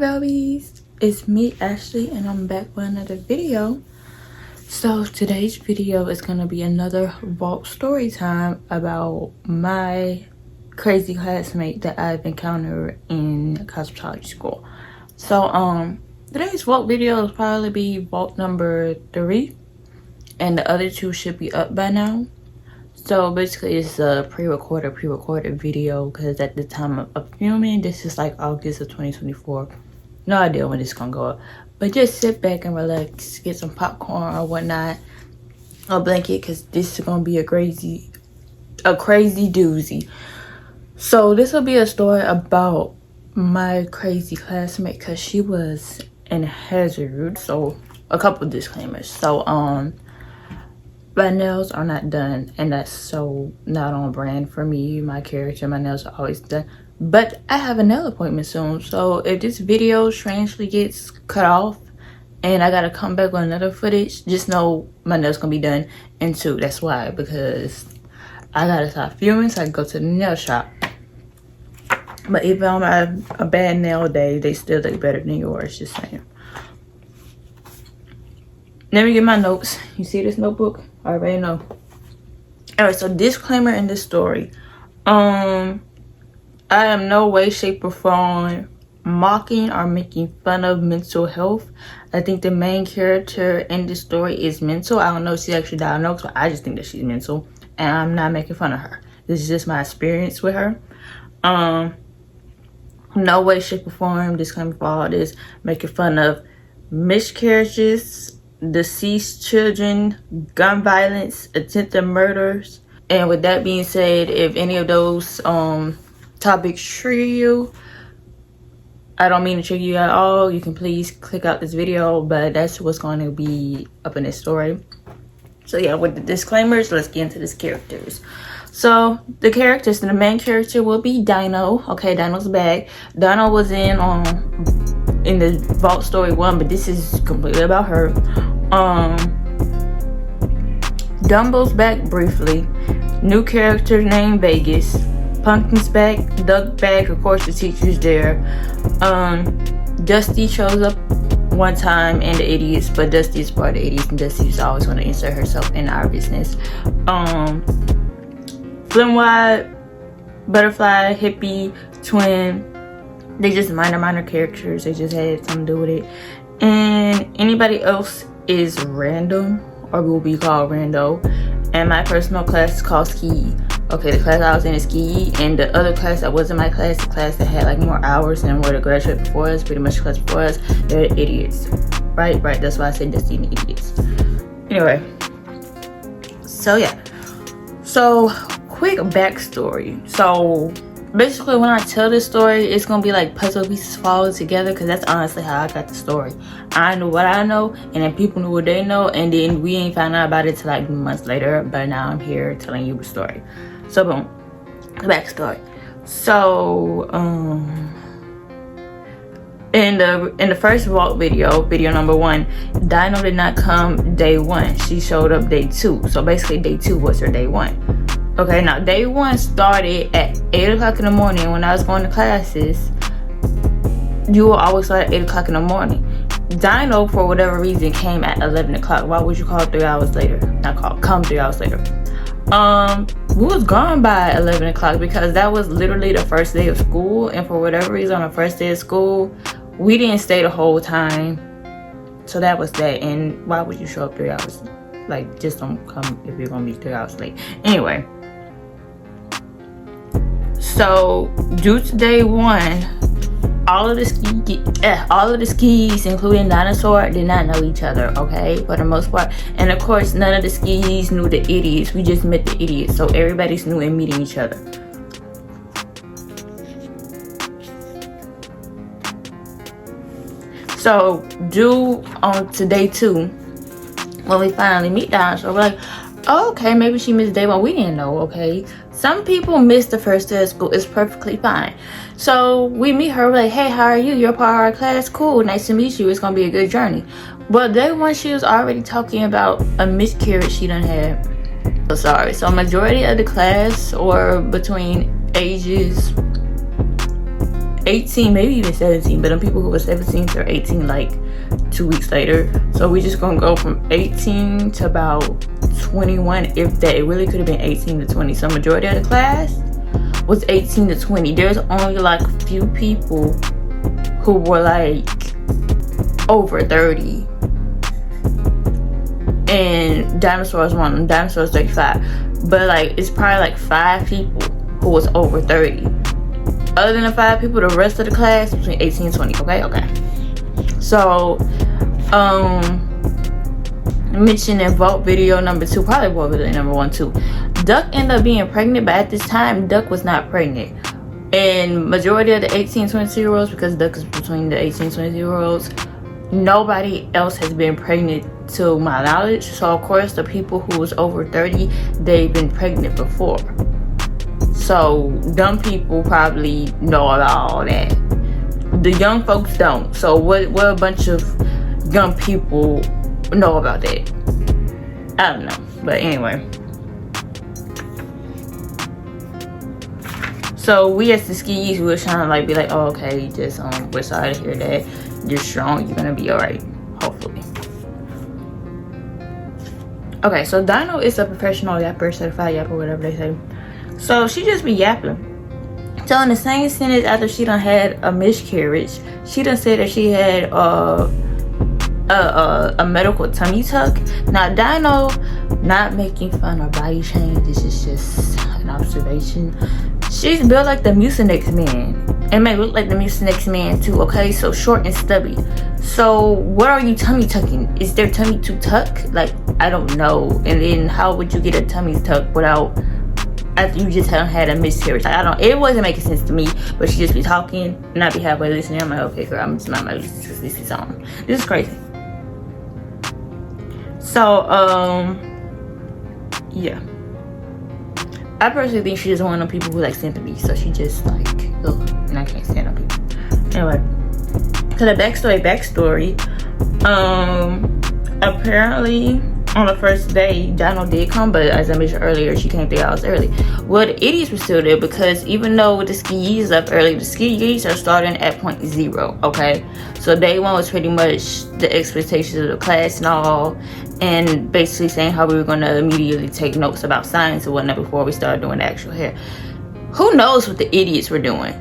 Belbies, it's me Ashley and I'm back with another video. So today's video is going to be another vault story time about my crazy classmate that I've encountered in cosmetology school. So today's vault video will probably be vault number 3 and the other 2 should be up by now. So basically it's a pre-recorded video because at the time of filming, this is like August of 2024. No idea when this is gonna go up, but just sit back and relax, get some popcorn or whatnot, a blanket, because this is gonna be a crazy doozy. So this will be a story about my crazy classmate because she was in hazard. So a couple disclaimers. So my nails are not done, and that's so not on brand for me. My character, my nails are always done, but I have a nail appointment soon. So if this video strangely gets cut off and I gotta come back with another footage, just know my nails gonna be done. And 2, that's why, because I gotta stop filming so I can go to the nail shop. But even on a bad nail day, they still look better than yours, just saying. Let me get my notes. You see this notebook? I already know. Alright, so disclaimer in this story. I am no way, shape, or form mocking or making fun of mental health. I think the main character in this story is mental. I don't know if she's actually diagnosed, but I just think that she's mental. And I'm not making fun of her. This is just my experience with her. No way, shape, or form, disclaimer for all this, making fun of miscarriages, deceased children, gun violence, attempted murders. And with that being said, if any of those topics trigger you, I don't mean to trigger you at all, you can please click out this video, but that's what's going to be up in this story. So yeah, with the disclaimers, let's get into these characters. So the characters, the main character will be Dino. Okay, Dino's back. Dino was in the vault story 1, but this is completely about her. Dumbo's back briefly. New character named Vegas. Pumpkin's back. Duck back. Of course, the teacher's there. Dusty shows up one time and the idiots, but Dusty is part of the idiots, and Dusty's always want to insert herself in our business. Flimwide, Butterfly, Hippie, Twin. They just minor characters. They just had something to do with it. And anybody else is random, or will be called rando. And my personal class is called Ski. Okay, the class I was in is Ski, and the other class that wasn't my class, the class that had like more hours and were the graduate before us, pretty much the class before us, they're the idiots. Right, that's why I said Dusty and the idiots. Anyway, so yeah. So quick backstory. So basically, when I tell this story, it's gonna be like puzzle pieces falling together, because that's honestly how I got the story. I knew what I know, and then people knew what they know, and then we ain't found out about it till like months later. But now I'm here telling you the story. So boom, the backstory. So in the first vault video number 1, Dino did not come day 1. She showed up day 2. So basically, day 2 was her day 1. Okay, now day 1 started at 8 o'clock in the morning. When I was going to classes, you will always start at 8 o'clock in the morning. Dino, for whatever reason, came at 11 o'clock. Why would you call 3 hours later? Come 3 hours later. We was gone by 11 o'clock because that was literally the first day of school. And for whatever reason, on the first day of school, we didn't stay the whole time. So that was that. And why would you show up 3 hours? Like, just don't come if you're gonna be 3 hours late. Anyway. So, due to day 1, all of the skis, including Dinosaur, did not know each other, okay, for the most part. And of course, none of the skis knew the idiots. We just met the idiots, so everybody's new and meeting each other. So, due on to day 2, when we finally meet Dinosaur, we're like, oh, okay, maybe she missed day 1. We didn't know, okay. Some people miss the first day of school. It's perfectly fine. So we meet her, we're like, hey, how are you? You're part of our class. Cool, nice to meet you. It's gonna be a good journey. But day 1, she was already talking about a miscarriage she done had. So sorry. So majority of the class, or between ages 18, maybe even 17, but them people who were 17 to 18 like 2 weeks later. So we just gonna go from 18 to about 21, if that. It really could have been 18 to 20. So majority of the class was 18 to 20. There's only like a few people who were like over 30, and Dinosaur was one of them. Dinosaur was 35, but like it's probably like 5 people who was over 30. Other than the 5 people, the rest of the class between 18 and 20. Okay. So mentioned in vault video number 2, probably vault video number 1 too, Duck ended up being pregnant, but at this time Duck was not pregnant. And majority of the 18-22 year olds, because Duck is between the 18-22 year olds, nobody else has been pregnant to my knowledge. So of course the people who was over 30, they've been pregnant before. So dumb people probably know about all that. The young folks don't. So what a bunch of young people know about that? I don't know. But anyway. So we as the skis, we were trying to like be like, oh, okay, just we're sorry to hear that. You're strong, you're gonna be alright, hopefully. Okay, so Dino is a professional yapper, certified yapper, whatever they say. So she just be yapping. So in the same sentence, after she done had a miscarriage, she done said that she had a medical tummy tuck. Now Dino, not making fun or body shame, this is just an observation. She's built like the Mucinex Man, and may look like the Mucinex Man too. Okay, so short and stubby. So what are you tummy tucking? Is there tummy to tuck? Like, I don't know. And then how would you get a tummy tuck without, after you just had a miscarriage? Like, I don't, it wasn't making sense to me. But she just be talking and I be halfway listening. I'm like, okay girl, I'm just not my this is on. This is crazy. So yeah, I personally think she's just one of the people who like sympathy. So she just like, ugh, and I can't stand on people. Anyway, so the backstory, apparently on the first day, Dino did come, but as I mentioned earlier, she came 3 hours early. Well, the idiots were still there, because even though the skis left early, the skis are starting at point 0, okay? So day 1 was pretty much the expectations of the class and all, and basically saying how we were going to immediately take notes about science and whatnot before we started doing the actual hair. Who knows what the idiots were doing?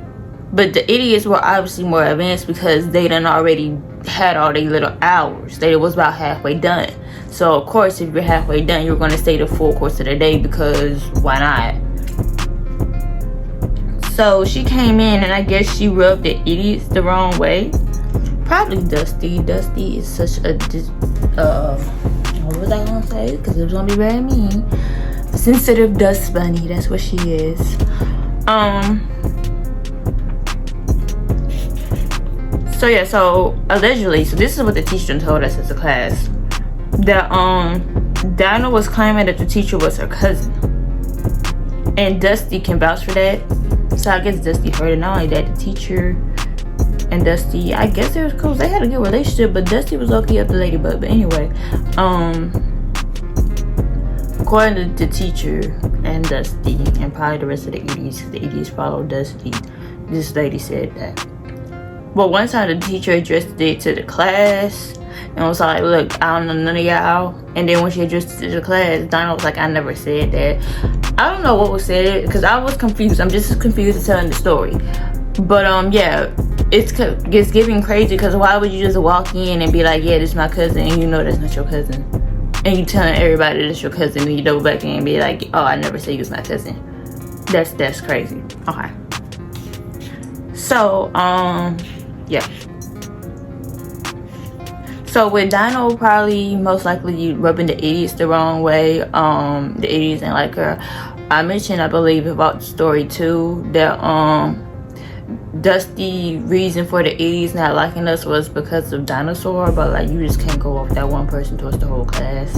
But the idiots were obviously more advanced, because they done already had all their little hours. They was about halfway done. So of course, if you're halfway done, you're going to stay the full course of the day, because why not? So she came in, and I guess she rubbed the idiots the wrong way. Probably Dusty. Dusty is such a what was I gonna say? Because it was gonna be very mean. Sensitive dust bunny. That's what she is. So yeah, so allegedly, so this is what the teacher told us as a class, that Dino was claiming that the teacher was her cousin, and Dusty can vouch for that. So I guess Dusty heard it. Not only that, the teacher and Dusty, I guess they was close. They had a good relationship, but Dusty was lucky up the ladybug. But anyway, according to the teacher and Dusty, and probably the rest of the idiots followed Dusty, this lady said that, well, one time the teacher addressed it to the class and was like, look, I don't know none of y'all. And then when she addressed it to the class, Dino was like, I never said that. I don't know what was said, because I was confused. I'm just as confused as telling the story. But yeah, it's getting crazy, because why would you just walk in and be like, yeah, this is my cousin, and you know that's not your cousin, and you telling everybody that's your cousin, and you double back in and be like, oh, I never said you was my cousin. That's crazy. Okay. So yeah. So with Dino probably most likely rubbing the idiots the wrong way, the idiots ain't like her. I mentioned, I believe, about the story too, that Dusty reason for the idiots not liking us was because of Dinosaur, but like, you just can't go off that one person towards the whole class.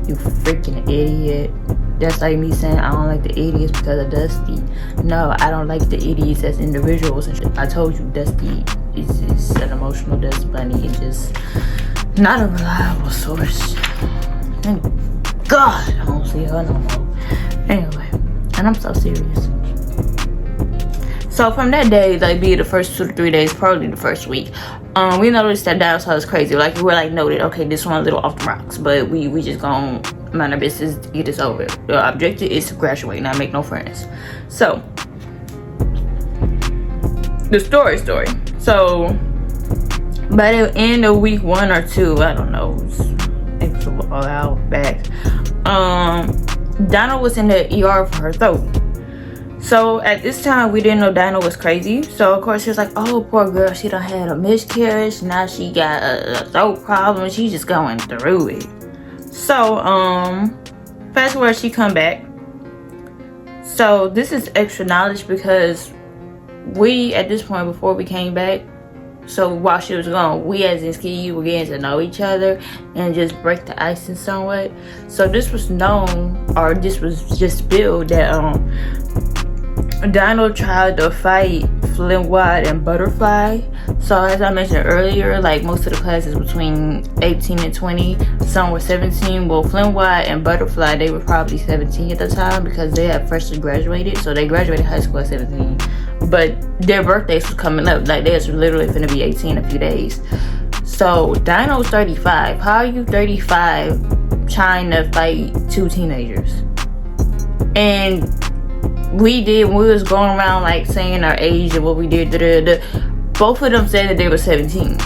You freaking idiot. That's like me saying I don't like the idiots because of Dusty. No, I don't like the idiots as individuals and shit. I told you, Dusty is an emotional dust bunny and just not a reliable source. Thank God I don't see her no more. Anyway, and I'm so serious. So from that day, like be it the first 2 to 3 days, probably the first week, we noticed that Dino was crazy. Like we're like noted, okay, this one a little off the rocks, but we just gonna mind our business, get this over. The objective is to graduate, not make no friends. So the story. So by the end of week 1 or 2, I don't know, it was a while back, Dino was in the ER for her throat. So at this time we didn't know Dino was crazy. So of course she was like, oh poor girl, she done had a miscarriage, now she got a throat problem, she's just going through it. So fast forward, she come back. So this is extra knowledge because we, at this point, before we came back, so while she was gone, we as in ski were getting to know each other and just break the ice in some way. So this was known, or this was just spilled, that Dino tried to fight Flintwide and Butterfly. So as I mentioned earlier, like most of the classes between 18 and 20, some were 17. Well, Flintwide and Butterfly, they were probably 17 at the time because they had freshly graduated. So they graduated high school at 17, but their birthdays was coming up. Like they was literally gonna be 18 in a few days. So Dino's 35. How are you 35 trying to fight 2 teenagers? And when we was going around like saying our age and what we did, both of them said that they were 17.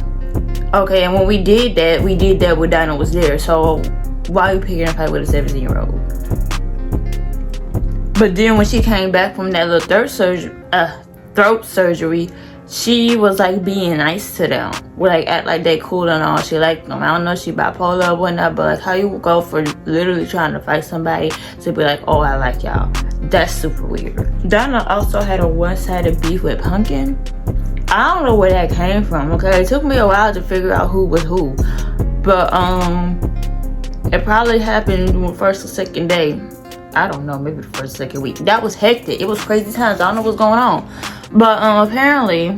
Okay, and when we did that when Dino was there. So why are you picking a fight with a 17-year-old? But then when she came back from that little throat surgery, she was like being nice to them. We like act like they cool and all. She liked them. I don't know if she bipolar or whatnot, but like how you go for literally trying to fight somebody to be like, oh, I like y'all. That's super weird. Dino also had a one-sided beef with Pumpkin. I don't know where that came from, okay? It took me a while to figure out who was who. But it probably happened the first or second day. I don't know, maybe the first, second week. That was hectic. It was crazy times. I don't know what's going on. But apparently,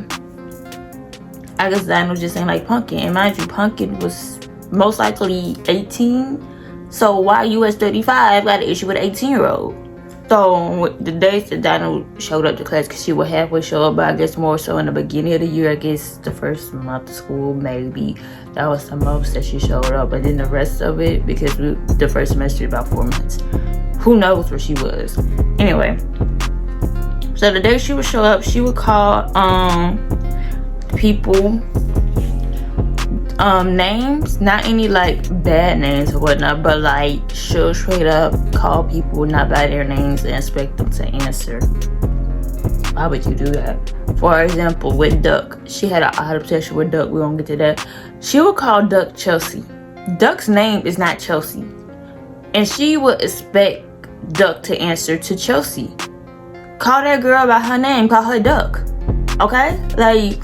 I guess Dino just ain't like Pumpkin. And mind you, Pumpkin was most likely 18. So why you as 35 got an issue with an 18-year-old? So the days that Dino showed up to class, because she would halfway show up, but I guess more so in the beginning of the year, I guess the first month of school, maybe. That was the most that she showed up. But then the rest of it, because the first semester about 4 months. Who knows where she was? Anyway, so the day she would show up, she would call people names, not any like bad names or whatnot, but like she'll straight up call people not by their names and expect them to answer. Why would you do that? For example, with Duck, she had an odd obsession with Duck. We won't get to that. She would call Duck Chelsea. Duck's name is not Chelsea, and she would expect Duck to answer to Chelsea. Call that girl by her name. Call her Duck. Okay? Like,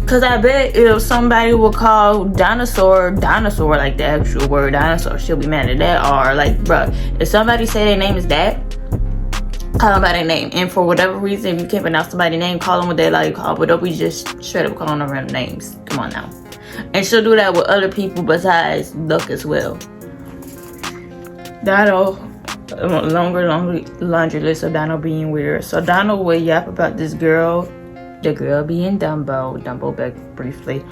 because I bet if somebody would call dinosaur, like the actual word dinosaur, she'll be mad at that. Or like, bruh, if somebody say their name is that, call them by their name. And for whatever reason, if you can't pronounce somebody's name, call them what they like to call. But don't be just straight up calling them random names. Come on now. And she'll do that with other people besides Duck as well. Dino, longer laundry list of Dino being weird. So Dino would yap about this girl, the girl being Dumbo back briefly.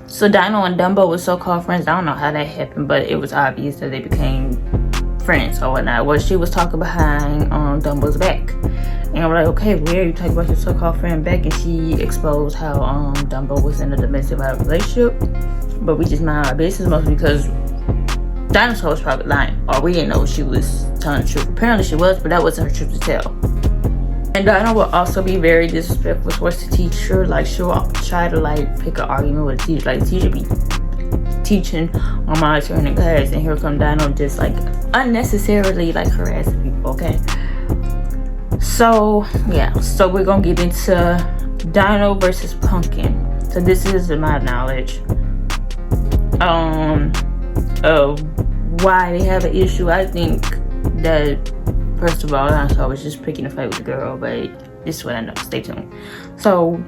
So Dino and Dumbo were so-called friends. I don't know how that happened, but it was obvious that they became friends or whatnot. Well, she was talking behind Dumbo's back, and I'm like, okay, where are you talking about your so-called friend back? And she exposed how Dumbo was in a domestic violence relationship, but we just mind our business mostly because Dinosaur was probably lying, or we didn't know she was telling the truth. Apparently she was, but that wasn't her truth to tell. And Dino will also be very disrespectful towards the teacher. Like she'll try to like pick an argument with the teacher. Like the teacher be teaching or monitoring in class, and here come Dino just like unnecessarily like harassing people. Okay, so yeah, so we're gonna get into Dino versus Pumpkin. So this is my knowledge of why they have an issue. I think that first of all, I was just picking a fight with the girl, but this is what I know. Stay tuned. So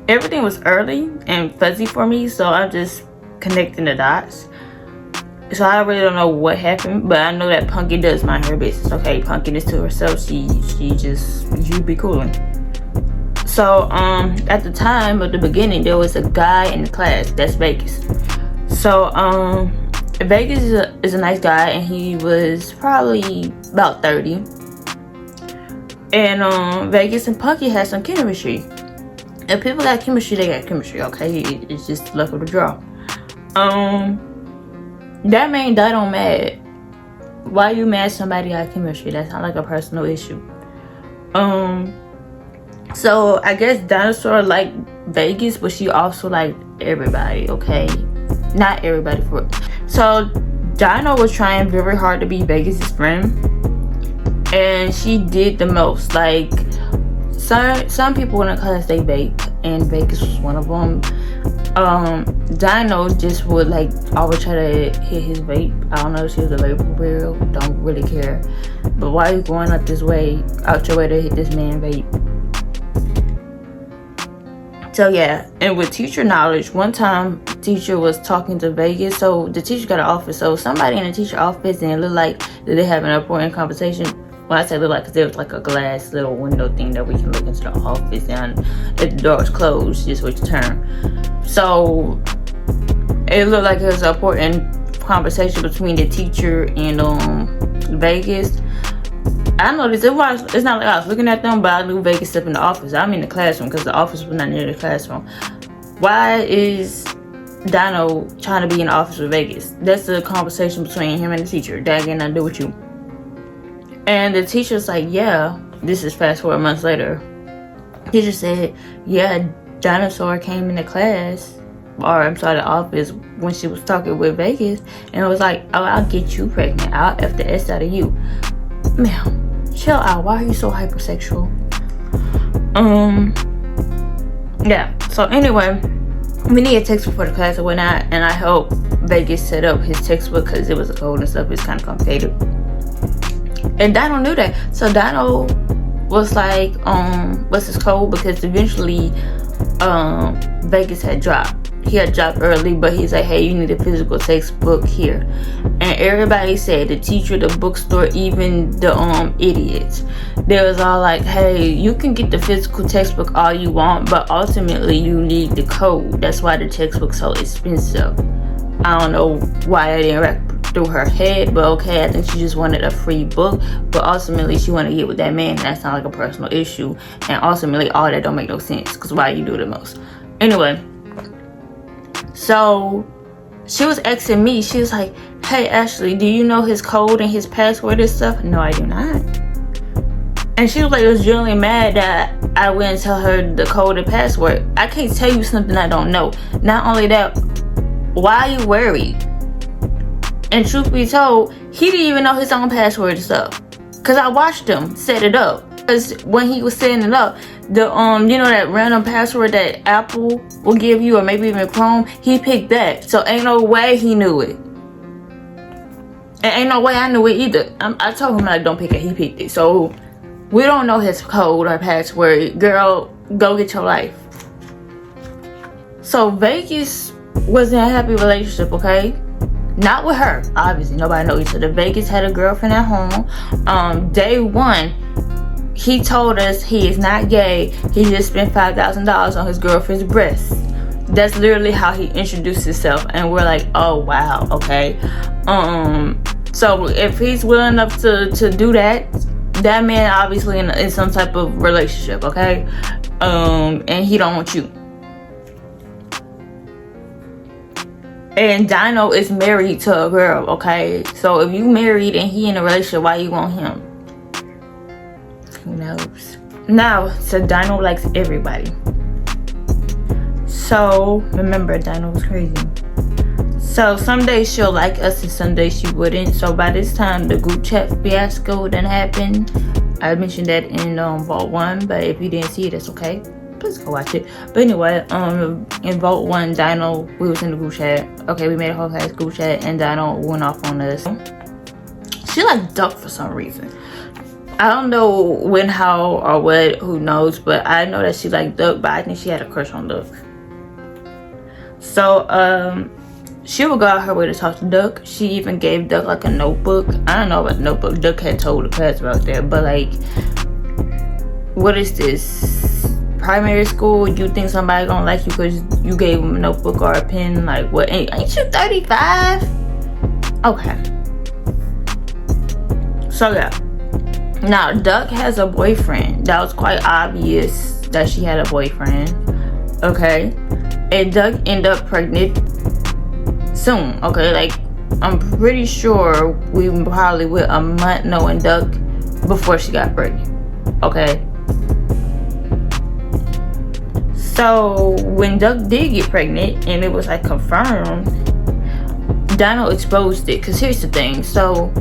everything was early and fuzzy for me, so I'm just connecting the dots. So I really don't know what happened, but I know that Punky does mind her business. Okay, Punky is to herself. She be coolin'. So at the time of the beginning, there was a guy in the class. That's Vegas. So Vegas is a nice guy, and he was probably about 30. And Vegas and Punky had some chemistry. If people got chemistry, they got chemistry. Okay, it's just luck of the draw. That made Dino mad. Why you mad somebody got chemistry? That's not like a personal issue. So I guess Dinosaur liked Vegas, but she also liked everybody, okay? Not everybody for it. So Dino was trying very hard to be Vegas's friend, and she did the most. Like some people in the class, they vape, and Vegas was one of them. Dino just would like always try to hit his vape. I don't know if she was a vape for real, don't really care. But why are you going out your way to hit this man vape? So yeah, and with teacher knowledge, one time teacher was talking to Vegas. So the teacher got an office. So somebody in the teacher office, and it looked like that they have an important conversation. When I say look like, because there was like a glass little window thing that we can look into the office, and if the door was closed, just switch the turn. So it looked like it was an important conversation between the teacher and Vegas. I noticed it's not like I was looking at them, but I knew Vegas up in the office. I'm in the classroom because the office was not near the classroom. Why is Dino trying to be in the office with Vegas? That's the conversation between him and the teacher. That ain't nothing to do with you. And the teacher's like, yeah, this is fast forward months later. Teacher said, yeah, Dinosaur came into class, or I'm sorry, the office, when she was talking with Vegas, and it was like, oh, I'll get you pregnant. I'll F the S out of you. Ma'am, chill out. Why are you so hypersexual? Yeah. So anyway, we need a textbook for the class or whatnot, and I helped Vegas set up his textbook because it was a code and stuff. It's kind of complicated. And Dino knew that. So Dino was like, what's his code? Because eventually, Vegas had dropped. He had dropped early, but he's like, hey, you need a physical textbook here. And everybody said, the teacher, the bookstore, even the idiots, they was all like, hey, you can get the physical textbook all you want, but ultimately you need the code. That's why the textbook's so expensive. I don't know why I didn't wrap through her head, but okay, I think she just wanted a free book, but ultimately she wanted to get with that man. That's not like a personal issue, and ultimately all that don't make no sense, because why you do the most? Anyway, so she was asking me, she was like, hey Ashley, do you know his code and his password and stuff? No, I do not. And she was like, I was generally mad that I wouldn't tell her the code and password. I can't tell you something I don't know. Not only that, why are you worried? And truth be told, he didn't even know his own password and stuff, because I watched him set it up. Because when he was setting it up, the you know that random password that Apple will give you, or maybe even Chrome, he picked that. So ain't no way he knew it, and ain't no way I knew it either. I told him like, don't pick it. He picked it. So we don't know his code or password. Girl, go get your life. So Vegas was in a happy relationship, okay? Not with her, obviously. Nobody knows each other. Vegas had a girlfriend at home. Day one, he told us he is not gay. He just spent $5,000 on his girlfriend's breasts. That's literally how he introduced himself, and we're like, oh wow, okay. So if he's willing enough to do that, that man obviously in some type of relationship, okay. And he don't want you. And Dino is married to a girl, okay? So if you married and he in a relationship, why you want him? Who knows? Now, so Dino likes everybody. So, remember, Dino was crazy. So, some days she'll like us and some days she wouldn't. So, by this time, the group chat fiasco done happened. I mentioned that in Vault 1, but if you didn't see it, that's okay. Please go watch it. But anyway, in Vault 1, Dino, we was in the group chat. Okay, we made a whole class group chat, and Dino went off on us. She like ducked for some reason. I don't know when, how, or what, who knows, but I know that she like ducked, but I think she had a crush on Duck. So, she would go out her way to talk to Duck. She even gave Duck like a notebook. I don't know about the notebook. Duck had told the class about that, but like, what is this? Primary school? You think somebody gonna like you because you gave them a notebook or a pen? Like, what? Ain't you 35? Okay. So yeah. Now Duck has a boyfriend. That was quite obvious that she had a boyfriend. Okay. And Duck ended up pregnant soon. Okay, like I'm pretty sure we probably went a month knowing Duck before she got pregnant. Okay. So when Duck did get pregnant and it was like confirmed, Dino exposed it. Cause here's the thing. So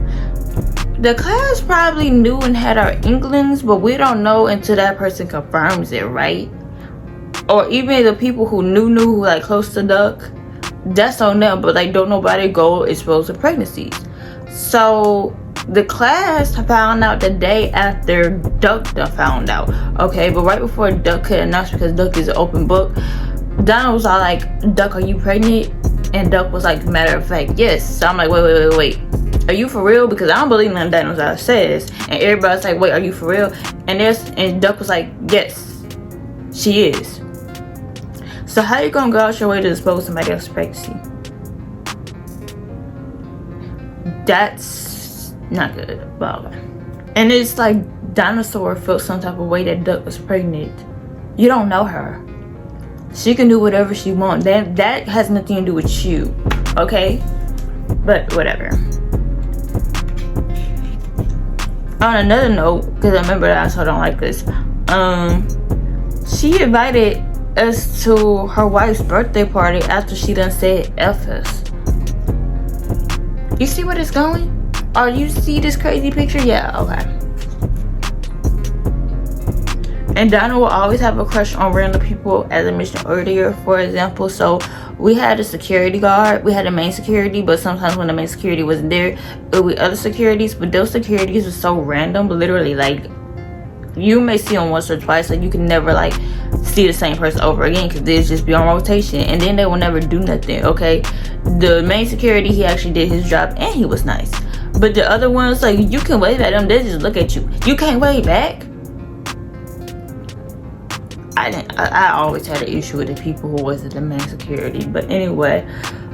the class probably knew and had our inklings, but we don't know until that person confirms it, right? Or even the people who knew who like close to Duck, that's on them. But like, don't nobody go expose the pregnancies. So the class found out the day after Duck done found out. Okay, but right before Duck could announce, because Duck is an open book, Donna was all like, Duck, are you pregnant? And Duck was like, matter of fact, yes. So I'm like, wait. Are you for real? Because I don't believe nothing Dino says. And everybody's like, wait, are you for real? And Duck was like, yes, she is. So how you gonna go out your way to expose somebody else's pregnancy? That's not good. But okay. And it's like Dinosaur felt some type of way that Duck was pregnant. You don't know her. She can do whatever she wants. That has nothing to do with you. Okay? But whatever. On another note, because I remember that I also don't like this. She invited us to her wife's birthday party after she done said F us. You see where it's going? Or you see this crazy picture? Yeah, okay. And Dino will always have a crush on random people, as I mentioned earlier, for example. So we had a security guard, we had a main security, but sometimes when the main security wasn't there, it would be other securities. But those securities were so random, literally, like, you may see them once or twice, like you can never like see the same person over again, because they'll just be on rotation, and then they will never do nothing. Okay, the main security, he actually did his job and he was nice, but the other ones, like, you can wave at them, they just look at you. You can't wave back. I always had an issue with the people who wasn't the main security. But anyway,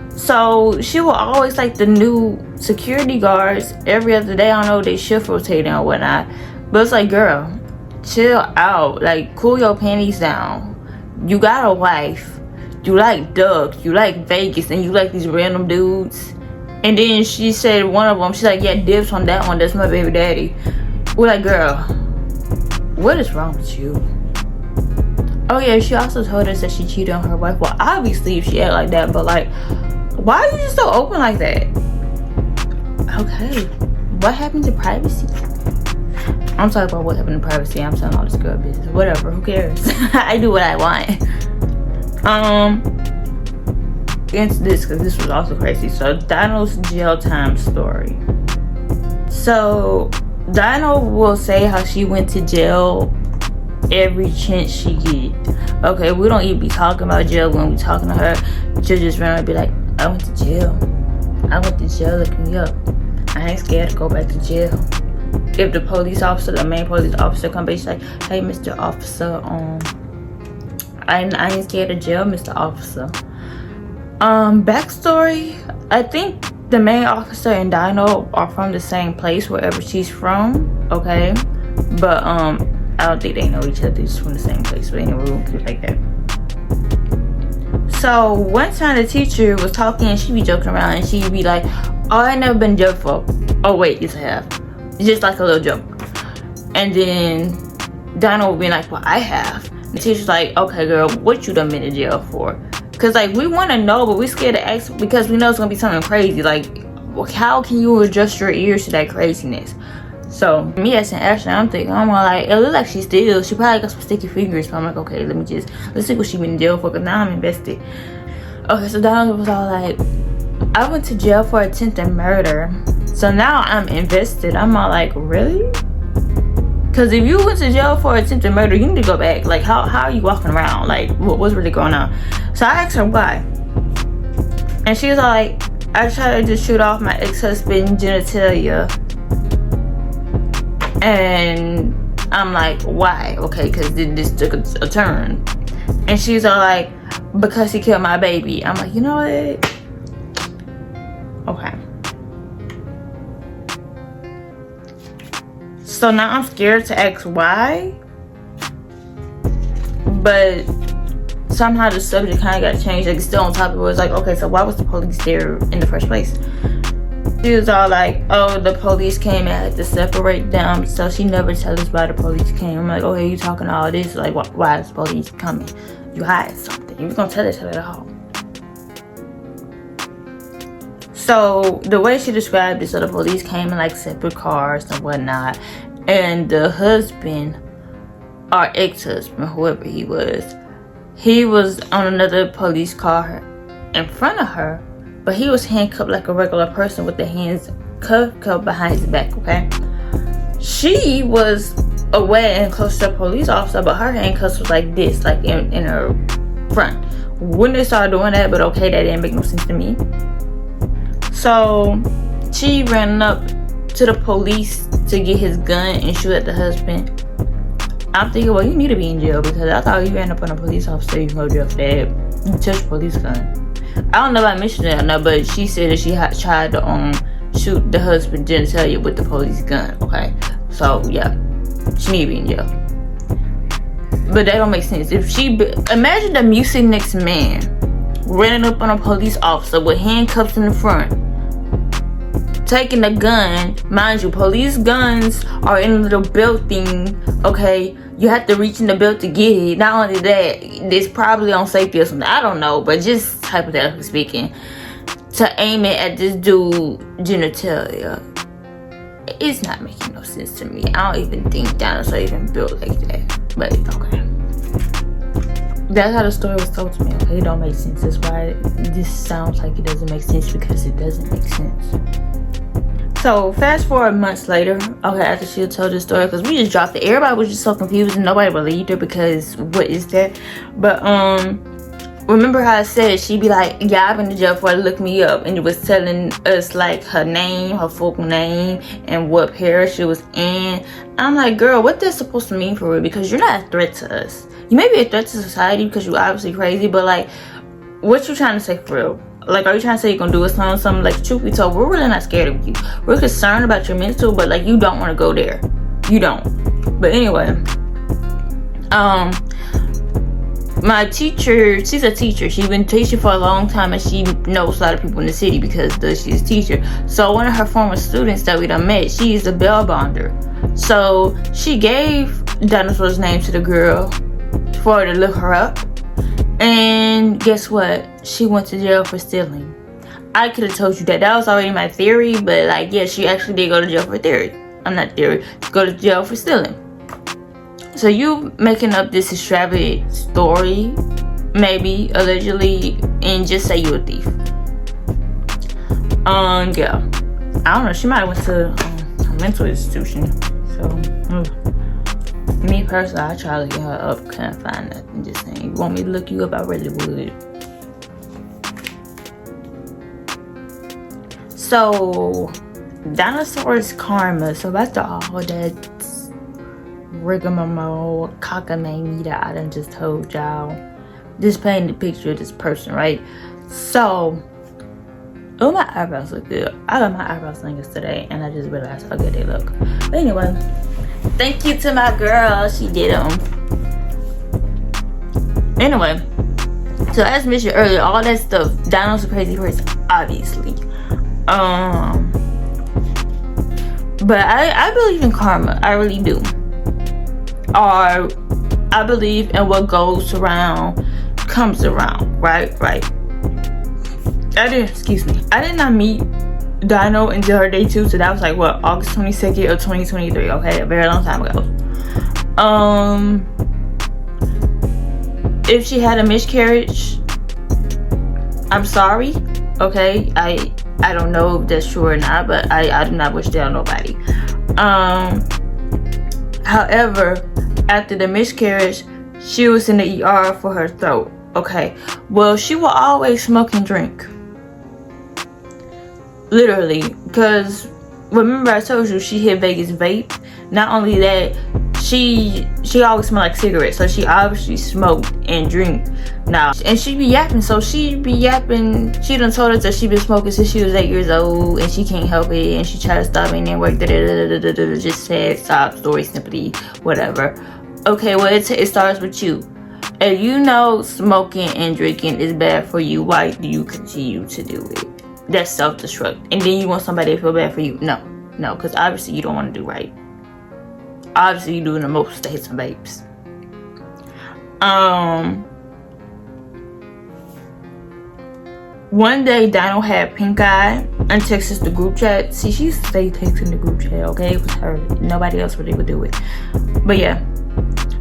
so she will always like the new security guards every other day. I don't know, they shift rotating or whatnot, but it's like, girl, chill out. Like, cool your panties down. You got a wife, you like Duck, you like Vegas, and you like these random dudes. And then she said one of them, she's like, yeah, dibs on that one, that's my baby daddy. We're like, girl, what is wrong with you? Oh yeah, she also told us that she cheated on her wife. Well, obviously if she act like that, but like, why are you just so open like that? Okay, what happened to privacy? I'm talking about what happened to privacy. I'm telling all this girl business. Whatever, who cares? I do what I want. Into this, because this was also crazy. So Dino's jail time story. So Dino will say how she went to jail every chance she get. Okay, we don't even be talking about jail when we talking to her. She'll just run and be like, I went to jail. I went to jail, look me up. I ain't scared to go back to jail. If the police officer, the main police officer come back, she's like, hey, Mr. Officer, I ain't scared of jail, Mr. Officer. Backstory, I think the main officer and Dino are from the same place, wherever she's from, okay? But, I don't think they know each other, just from the same place. But anyway, we'll keep it like that. So one time the teacher was talking and she'd be joking around and she'd be like, oh, I ain't never been jailed for. Oh wait, yes I have. Just like a little joke. And then Dino would be like, well, I have. The teacher's like, okay girl, what you done been in jail for? Because like, we want to know, but we scared to ask because we know it's gonna be something crazy. Like, how can you adjust your ears to that craziness? So me as an Ashley, I'm thinking, I'm like, it looks like she probably got some sticky fingers. So I'm like, okay, let's see what she been in jail for, because now I'm invested. Okay, so Dino was all like, I went to jail for attempted murder. So now I'm invested. I'm all like, really? Because if you went to jail for attempted murder, you need to go back. Like, how are you walking around? Like, what's really going on? So I asked her why. And she was like, I tried to shoot off my ex-husband's genitalia. And I'm like, why? Okay, because this took a turn. And she's all like, because he killed my baby. I'm like, you know what? Okay. So now I'm scared to ask why. But somehow the subject kind of got changed. Like, it's still on top of it. It's like, okay, so why was the police there in the first place? She was all like, oh, the police came and had to separate them. So she never tells us why the police came. I'm like, oh, hey, you talking all this? Like, why is the police coming? You hide something. You was gonna tell us at all. So the way she described it, so the police came in like separate cars and whatnot. And the husband, or ex-husband, whoever he was on another police car in front of her, but he was handcuffed like a regular person with the hands cuffed behind his back, okay? She was away and close to a police officer, but her handcuffs was like this, like in her front. When they started doing that, but okay, that didn't make no sense to me. So she ran up to the police to get his gun and shoot at the husband. I'm thinking, well, you need to be in jail, because I thought you ran up on a police officer, you go to jail for that. You touched a police gun. I don't know if I mentioned that or not, but she said that she had tried to shoot the husband genitalia with the police gun. Okay, so yeah, she need to be in jail. But that don't make sense. If she imagine the music next man running up on a police officer with handcuffs in the front, taking a gun. Mind you, police guns are in a little belt thing. Okay, you have to reach in the belt to get it. Not only that, it's probably on safety or something. I don't know, but just hypothetically speaking, to aim it at this dude genitalia, it's not making no sense to me. I don't even think dinosaurs are even built like that. But okay, that's how the story was told to me. Okay, it don't make sense. That's why this sounds like it doesn't make sense, because it doesn't make sense. So fast forward months later, okay, after she told this story, because we just dropped it, everybody was just so confused and nobody believed her, because what is that? But remember how I said she'd be like, yeah, I've been to jail for it, look me up, and it was telling us like her name, her full name, and what parish she was in. I'm like, girl, what that's supposed to mean for real? Because you're not a threat to us. You may be a threat to society because you're obviously crazy, but like, what you trying to say for real? Like, are you trying to say you're gonna do us something? Like, truth be told, we're really not scared of you. We're concerned about your mental, but like, you don't want to go there. You don't. But anyway, my teacher, she's a teacher. She's been teaching for a long time, and she knows a lot of people in the city because she's a teacher. So one of her former students that we done met, she's a bail bonder. So she gave Dinosaur's name to the girl for her to look her up. And guess what? She went to jail for stealing. I could have told you that. That was already my theory, but like, yeah, she actually did go to jail for go to jail for stealing. So you making up this extravagant story, maybe, allegedly, and just say you a thief. Yeah. I don't know, she might have went to a mental institution. So, me personally, I try to look her up, couldn't find nothing. Just saying, you want me to look you up, I really would. So, dinosaurs karma. So after all that rigmarole, cockamamie that I done just told y'all, just painting the picture of this person, right? So, oh, my eyebrows look good. I got my eyebrows done yesterday, and I just realized how good they look. But anyway, thank you to my girl. She did them. Anyway, so as mentioned earlier, all that stuff, Dino's a crazy person, obviously. But I believe in karma. I really do. Or I believe in what goes around comes around. Right. I did not meet Dino until her day 2, so that was like what, August 22nd of 2023. Okay, a very long time ago. If she had a miscarriage, I'm sorry. Okay, I don't know if that's true or not, but I do not wish that on nobody. However, after the miscarriage, she was in the ER for her throat. Okay, well, she will always smoke and drink. literally, because remember I told you she hit Vegas vape. Not only that, she always smelled like cigarettes, so she obviously smoked and drink now. And she be yapping, so she be yapping. She done told us that she been smoking since she was 8 years old, and she can't help it, and she tried to stop it and then work. Just said stop, story, sympathy, whatever. Okay, well it starts with you. If you know smoking and drinking is bad for you, why do you continue to do it? That's self-destruct. And then you want somebody to feel bad for you? No, because obviously you don't want to do right. Obviously you're doing the most to hit some vapes. One day Dino had pink eye and texted the group chat. See, she used to stay texting the group chat, okay? It was her. Nobody else really would do it. But yeah,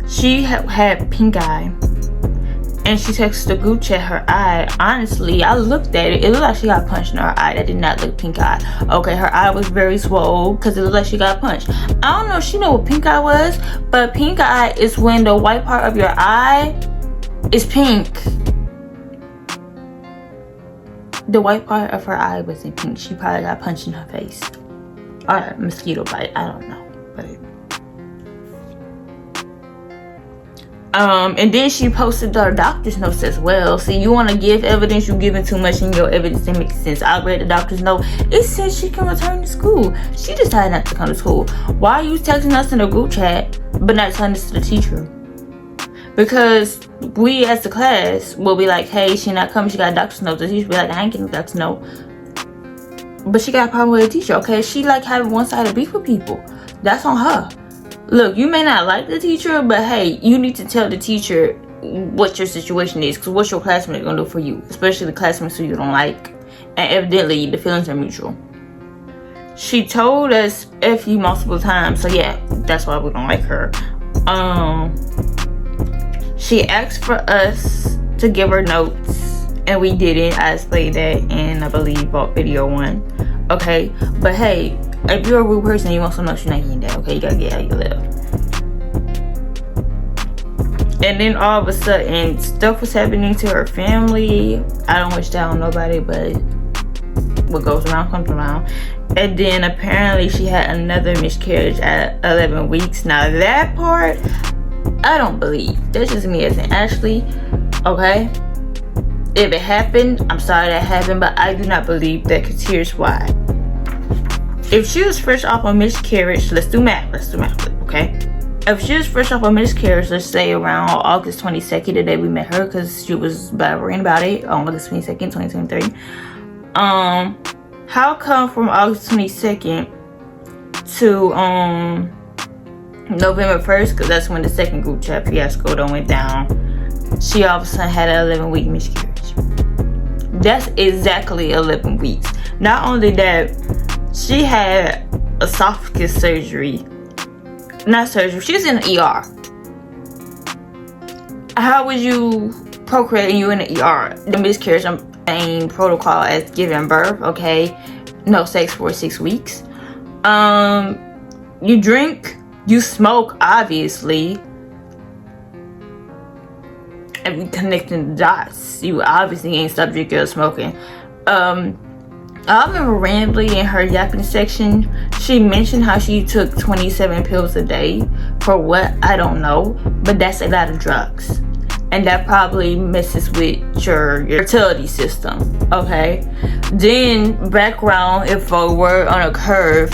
she had pink eye. And she texted the group chat her eye. Honestly, I looked at it. It looked like she got punched in her eye. That did not look pink eye. Okay, her eye was very swole because it looked like she got punched. I don't know if she know what pink eye was, but pink eye is when the white part of your eye is pink. The white part of her eye wasn't pink. She probably got punched in her face. Or a mosquito bite. I don't know. But and then she posted her doctor's notes as well. See, you want to give evidence, you're giving too much in your evidence. It makes sense. I read the doctor's note. It says she can return to school. She decided not to come to school. Why are you texting us in a group chat but not telling this to the teacher? Because we as the class will be like, hey, she not coming, she got a doctor's note. The teacher will be like, I ain't getting a doctor's note. But she got a problem with the teacher, okay? She like having one-sided beef with people. That's on her. Look, you may not like the teacher, but hey, you need to tell the teacher what your situation is, because what's your classmate gonna do for you, especially the classmates who you don't like. And evidently the feelings are mutual. She told us F you multiple times, so yeah, that's why we don't like her. She asked for us to give her notes, and we didn't. I explained that in, I believe, video 1. Okay, but hey, if you're a rude person and you want some notes, you're not getting that, okay? You gotta get how you live. And then all of a sudden, stuff was happening to her family. I don't wish that on nobody, but what goes around comes around. And then apparently she had another miscarriage at 11 weeks. Now that part, I don't believe. That's just me as an Ashley, okay? If it happened, I'm sorry that happened, but I do not believe that, because here's why. If she was fresh off a miscarriage, let's do math, okay? If she was fresh off a miscarriage, let's say around August 22nd, the day we met her, because she was worrying about it on August 22nd, 2023. How come from August 22nd to November 1st, because that's when the second group chat fiasco done went down, she all of a sudden had an 11-week miscarriage? That's exactly 11 weeks. Not only that, she had esophagus surgery. Not surgery, she was in the ER. How would you procreate and you in the ER? The miscarriage, same protocol as giving birth, okay? No sex for 6 weeks. You drink, you smoke, obviously. And we connecting the dots. You obviously ain't stopped drinking or smoking. I remember randomly in her yapping section, she mentioned how she took 27 pills a day. For what? I don't know. But that's a lot of drugs. And that probably messes with your fertility system, okay? Then, background info, word on a curve,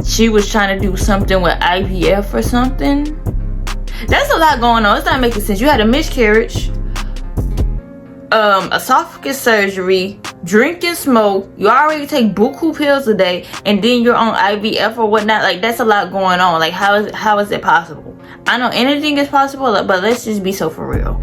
she was trying to do something with IVF or something. That's a lot going on. It's not making sense. You had a miscarriage, esophagus surgery, drink and smoke, you already take buku pills a day, and then you're on IVF or whatnot. Like, that's a lot going on. Like, how is it possible? I know anything is possible, but let's just be so for real.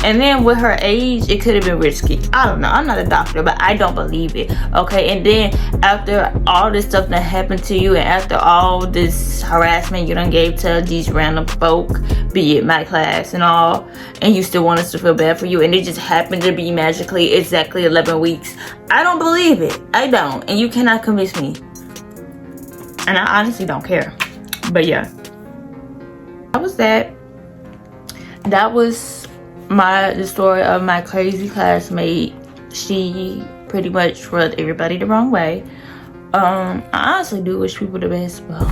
And then with her age, it could have been risky. I don't know. I'm not a doctor, but I don't believe it. Okay, and then after all this stuff that happened to you, and after all this harassment you done gave to these random folk, be it my class and all, and you still want us to feel bad for you, and it just happened to be magically exactly 11 weeks. I don't believe it. I don't. And you cannot convince me. And I honestly don't care. But yeah. That was that. That was the story of my crazy classmate. She pretty much rubbed everybody the wrong way. I honestly do wish people the best, but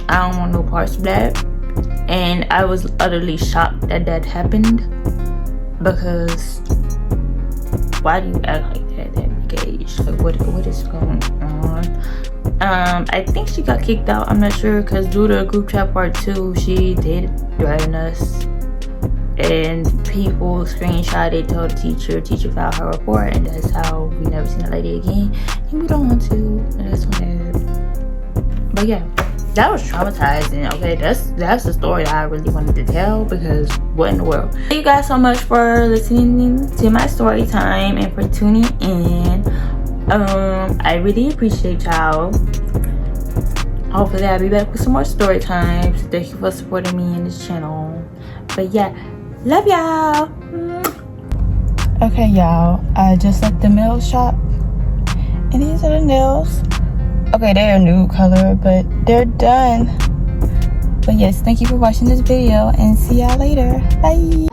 I don't want no parts of that. And I was utterly shocked that that happened, because why do you act like that at that age? Like, what is going on? I think she got kicked out. I'm not sure, because due to group chat part 2, she did threaten us, and people screenshotted, told the teacher filed her report, and that's how we never seen that lady again. And we don't want to, and that's when but yeah, that was traumatizing. Okay, that's the story that I really wanted to tell, because what in the world. Thank you guys so much for listening to my story time and for tuning in. I really appreciate y'all. Hopefully I'll be back with some more story times. Thank you for supporting me in this channel. But yeah, love y'all. Okay, y'all, I just left the nail shop, and these are the nails. Okay, they're a nude color, but they're done. But yes, thank you for watching this video, and see y'all later. Bye.